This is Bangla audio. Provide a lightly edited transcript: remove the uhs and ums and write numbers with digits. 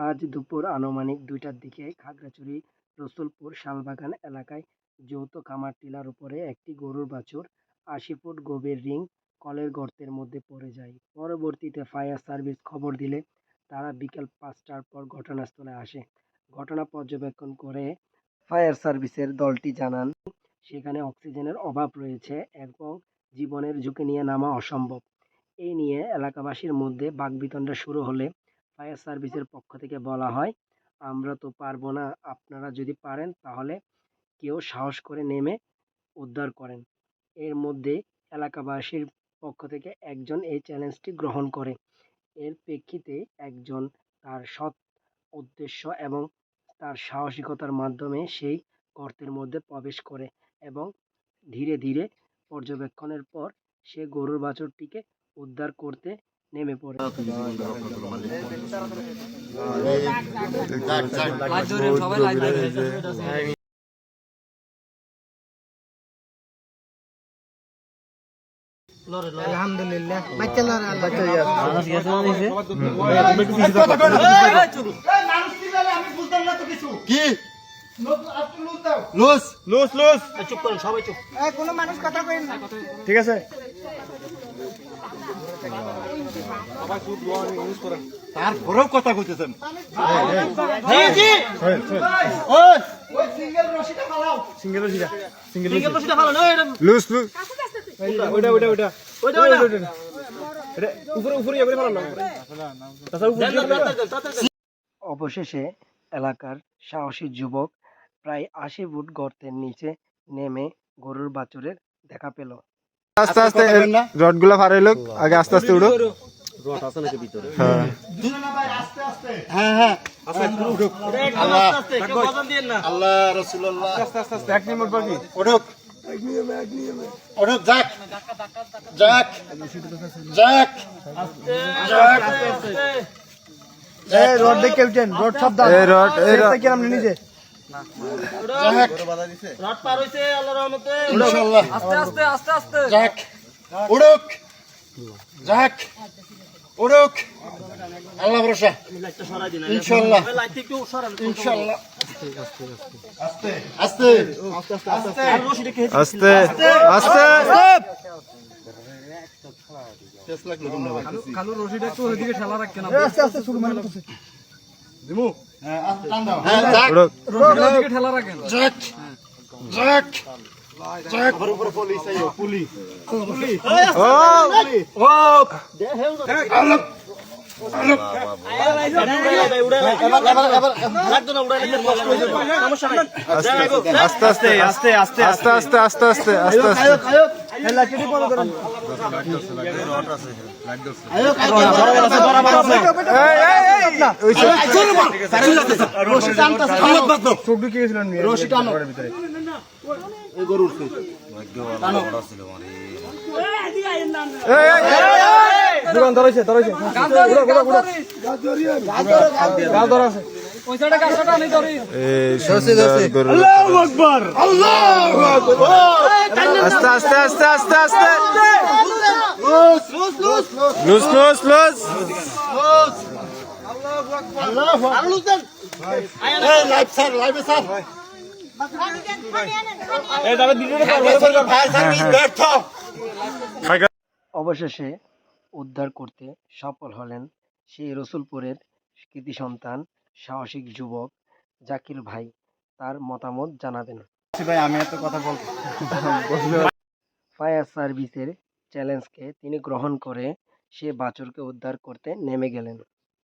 আজ দুপুর আনুমানিক ২টার দিকে খাগড়াছড়ি রসুলপুর শালবাগান এলাকায় যৌথ খামার টিলার উপরে একটি গরুর বাছুর ৮০ ফুট গভীর রিং কলের গর্তের মধ্যে পড়ে যায়। পরবর্তীতে ফায়ার সার্ভিস খবর দিলে তারা বিকেল ৫টার পর ঘটনাস্থলে আসে। ঘটনা পর্যবেক্ষণ করে ফায়ার সার্ভিসের দলটি জানান, সেখানে অক্সিজেনের অভাব রয়েছে এবং জীবনের ঝুঁকি নিয়ে নামা অসম্ভব। এই নিয়ে এলাকাবাসীর মধ্যে বাকবিতণ্ডা শুরু হলে ফায়ার সার্ভিসের পক্ষ থেকে বলা হয়, আমরা তো পারবো না, আপনারা যদি পারেন তাহলে কেউ সাহস করে নেমে উদ্ধার করেন। এর মধ্যে এলাকাবাসীর পক্ষ থেকে একজন এই চ্যালেঞ্জটি গ্রহণ করে। এর প্রেক্ষিতে একজন তার সৎ উদ্দেশ্য এবং তার সাহসিকতার মাধ্যমে সেই গর্তের মধ্যে প্রবেশ করে এবং ধীরে ধীরে পর্যবেক্ষণের পর সে গরুর বাছুরটিকে উদ্ধার করতে নেমে পড়ে। আলহামদুলিল্লাহ কি লুজ লুজ লুজ চুপ করুন, সবাই চুপ, কোনো মানুষ কথা কইন না, ঠিক আছে? তারপরেও কথা কইতেছেন। জি জি ওই সিঙ্গেল রশিটা ফালাও, সিঙ্গেল রশিটা ফালাও, লুজ লুজ ওইটা ওইটা ওইটা ওইটা ওইটা এটা উপরে উপরে এবারে ফালাও না, অবশেষে এলাকার সাহসী যুবক প্রায় ৮০ ফুট গর্তের নিচে নেমে গরুর বাছুরের দেখা পেল। আস্তে আস্তে রডগুলা ফারাইলো, আগে আস্তে আস্তে উড়ো। রড আছে নাকি ভিতরে? হ্যাঁ দুনা ভাই আস্তে আস্তে, হ্যাঁ হ্যাঁ আস্তে উড়ো, আল্লাহ আস্তে কেউ বদন দিয়েন না, আল্লাহ রাসূলুল্লাহ আস্তে আস্তে আস্তে এক নিয়ম বাকি উড়ো, এক নিয়মে উড়ো, যাক যাক যাক যাক এই রড দেখে উঠেন, রড সব দাও, এই রড কি আমরা নিচে রড পার হইছে আল্লাহর রহমতে, ইনশাআল্লাহ আস্তে আস্তে আস্তে আস্তে যাক উড়ুক, যাক উড়ুক, আল্লাহ ভরসা, ইনশাআল্লাহ ইনশাআল্লাহ আস্তে আস্তে আস্তে আস্তে আস্তে কালু রশিটা একটু ওইদিকে ঠেলা রাখ, কেন আস্তে আস্তে শুরু মানে করতেছে দিমু, হ্যাঁ আস্তে টান দাও, হ্যাঁ যাক রশিটা ওইদিকে ঠেলা রাখেন, যাক যাক যাক উপরে পুলিশ আইও, পুলিশ পুলিশ ও ও দেহেও আল্লাহ আস্তে আস্তে আস্তে আস্তে আস্তে আস্তে আস্তে আস্তে আস্তে দোকান ধরেছে ধরেছে আস্তে আস্তে আস্তে আস্তে আস্তে লুজ লুজ লুজ অবশেষে উদ্ধার করতে সফল হলেন সেই রসুলপুরের কৃতি সন্তান সাহসিক যুবক জাকির ভাই। তার মতামত জানাবেন। ভাই আমি একটা কথা বলবো, ফায়ার সার্ভিসের চ্যালেঞ্জকে তিনি গ্রহণ করে সে বাছুরকে উদ্ধার করতে নেমে গেলেন।